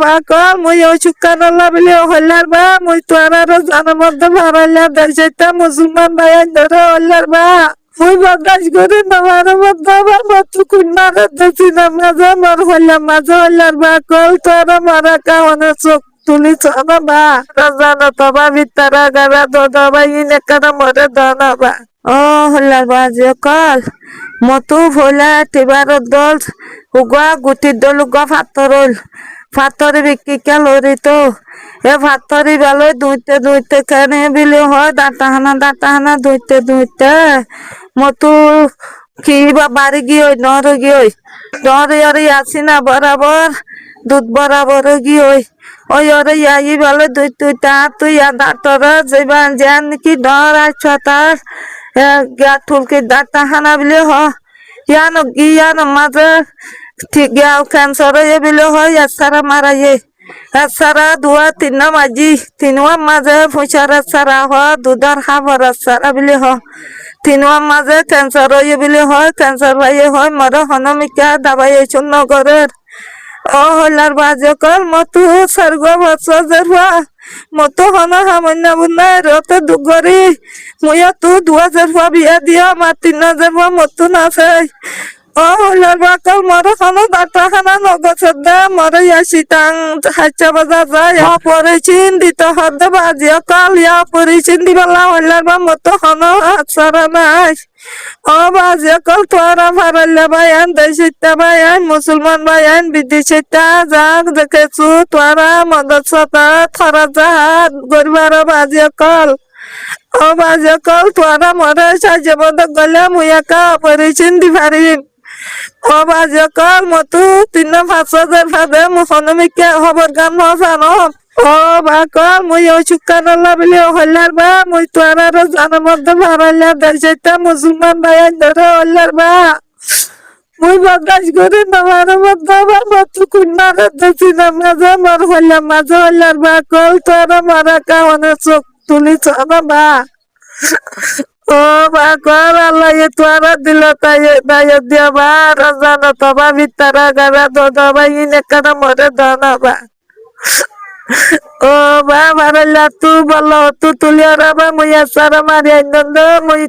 বাক মুই চুকান বলে হল্লার বা মুই তোর জানার মধ্যে ভাড়াইলা দেশটা মুসলমান ভাই ধরে হল্লার বা মুই বদাস করে তোমার মধ্যে মতো কুন্নারে দেখি না মাঝে মর হল্লাম মাঝে হল্লার বা কল তোর মারা কাওয়ানে চোখ তুলি চনা বা রাজানো তবা ভিতরা গারা দোদা ভাই নেকানা মরে দানা বা ও হল্লার বা যে কল মতো ভোলা টিবার দল উগা গুটির দল উগা ফাতরে বিক্রি ক্যালোরি তো এ ফাতরি বেলো দুইতে কেনে বিলে হয় দাঁটা হানা দুইতে মতো কি বা বাড়ি গিয়ে নর গিয়ে নরে আসি না বরাবর দুধ বরাবর গিয়ে ওই ওরে ইয়াই বেলো দুইটা তুই দাঁতর যেবা যেন কি ডর আছ তার ঠুলকি দাঁটা হানা বিলে হয় ইয়ানো মাঝে ঠিক গাও ক্যান্সার বিলে হয় সারা মারাইয়ে সারা দুয়া তিন মাঝি তিনওয়া মাঝে পয়সার সারা হ দুধার খাবার সারা বিলে হ তিনওয়া মাঝে ক্যান্সার বিলে হয় ক্যান্সার ভাইয়ে হয় মর হনমিকা দাবাই নগরের ও হলার বাজে কর মতো স্বর্গ বৎসর মতো হন সামান্য বুনা রত দুগরি মুয়া তু 2000 বিয়া দিয়া আমার 3000 মতো নাছে ও হলার বাকল মর খান দাঁটা খানা নগছে দে মরে আসি টাং হাচ্চা বাজার যায় পরেছিন দিতে হদে বাজিয়া কাল ইয়া পরেছিন দিবেলা হলার বা মতো হন হাতসারা নাই ও বাজিয়া কল তোরা ভারাল্লা ভাই আন দেশিতা ভাই আন মুসলমান ভাই আন বিদেশিতা যাক দেখেছু তোরা মদত সতা থরা জাহাজ গরিবার বাজিয়া কল ও বাজিয়া কল তোরা মরে সাজে বন্ধ গলে মুয়াকা পরেছিন দিভারিন ও বাজে কল মতো 3-5 ভাবে মুখনমিকে খবর গান জানো ও বা কল মুই চুকান বলে হল্লার বা মুই তোর জানার মধ্যে ভাড়াইলা দেশটা মুসলমান ভাই ধরে হল্লার বা মুই বদাস করে তোমার মধ্যে মতো কুন্নারে দেখি না মাঝে মর হল্লাম মাঝে হল্লার বা কল তোর মারা কাওয়ানে চোখ তুলি চনা বা ও বা কর আল্লাহ তোরা দিল তাই দিয়া বা রাজানো তবা ভিতরা গারা দোদা ভাই নেকানা মরে দানা বা ও বা ভারাল্লা তু বলো তু তুলিয়ারা বা মুই সারা মারি আনন্দ মুই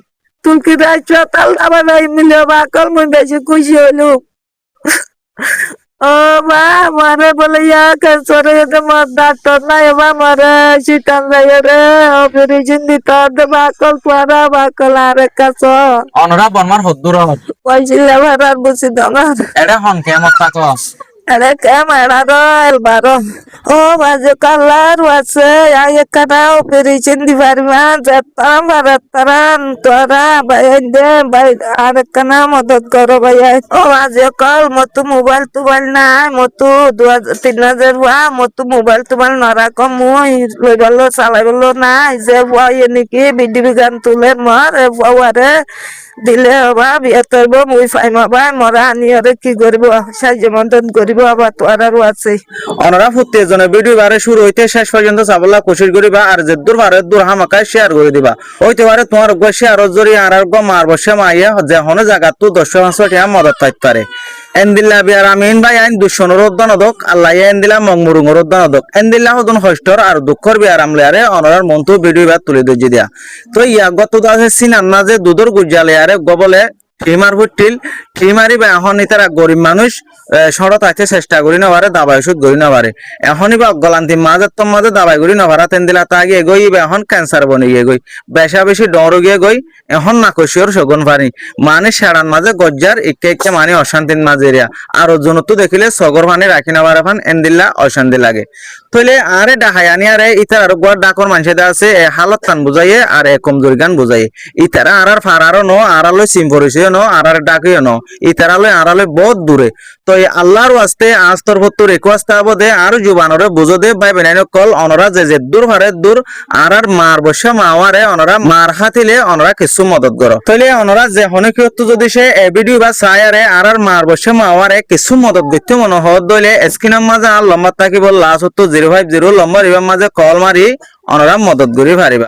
তুলকি রাইছ তাল দাবা নাই মিলে বা কল মুই বেশি খুশি হইলু ও বা মারে বলে ইয়া ক্যান্সারে মর ডাক্তার নাই বা মারে শীতান যাই রে অপারেশন দিতে হবে বাকল পড়া বাকল আর কাছ অনরা বনমার হদ্দুর পয়সিলা ভাড়ার বুঝি দনার এডা হন কেমত থাকো আরে ক্যামেরা রয়েল বারো ও বাজে কালার আছে একটা অপারেশন দিবার মা যেতাম ভারতারান তোরা বাইন দে বাই আর একখানা মদত করো ভাই ও বাজে কল মতো মোবাইল টোবাইল নাই মতো 2000-3000 হওয়া মতো মোবাইল টোবাইল নরাক মুই লই গেল চালাই গেল নাই যে ভয় নাকি বিডিবি গান তুলে মর আরে দিলে হবা বিয়ে করব মুই ফাইমা ভাই মরা আনিয়রে কি করব সাহায্য মদত করব আবার তোর আরো আছে অনরা ফুটে জনে ভিডিও বারে শুরু হইতে শেষ পর্যন্ত সাবলা কোশিশ করিবা আর যে দূর বারে দূর হামাকায় শেয়ার করে দিবা হইতে পারে তোমার গো শেয়ার জরি আর গো মার বসে মাইয়া যে হনে জায়গা তো 10-5 মদত পাইতে পারে এন্দিল্লা বিয়ার আমিন ভাই আইন দুশনের উদ্দানদক আল্লাহ এন্দিলা মংমুরুঙর উদ্দানদক এন্দিল্লা হদন হষ্টর আর দুঃখর বিয়ার আমলে অনরার মন্তু ভিডিও বা তুলে দজি দিয়া তো ইয়া গত আছে সিনান না যে দুধর গুজালে আরে গবলে টিমার ফুটিল টিমারি বা এখন ইতারা গরিব মানুষ সড়ত আছে চেষ্টা করি না পারে দাবাই ওষুধ করি না পারে এখনই বা গলান্তি মাঝের তো মাঝে দাবাই করি না পারা তেন দিলা তা গিয়ে গই এখন ক্যান্সার বনে গিয়ে গই বেশা বেশি ডর গিয়ে গই এখন নাকশিওর সগুন পারি মানে সেরান মাঝে গজ্জার একে মানে অশান্তির মাঝে এরিয়া আর ওজন তো দেখিলে সগর পানি রাখি না পারে ফান এন্দিল্লা অশান্তি লাগে তইলে আরে ডাহায়ানি আরে ইতার আর গোয়ার ডাকর মানুষে আছে হালত টান বুঝাইয়ে আর কমজোরি গান বুঝাইয়ে ইতারা আর ফারারও ন আড়ালো সিম পরিছে ন আর ডাকিও ন ইতারালে আড়ালে বহুত দূরে তো এই আল্লাহর ওয়াস্তে আজ তোর ভত্তর রিকোয়েস্ট আবদে আর জুবানরে বুঝো দে ভাই বেনাইন কল অনরা যে দূর হারে দূর আর মার বসে মাওয়ারে অনরা মার হাতিলে অনরা কিছু মদত করো তাইলে অনরা যে হনে কি হতো যদি সে ভিডিও বা সায়ারে আর মার বসে মাওয়ারে কিছু মদত দিতে মনে হদ দইলে স্ক্রিনের মাঝে আর লম্বা থাকিব লাস্ট হতো 050 লম্বা রিবার মাঝে কল মারি অনরা মদত করি পারিবা।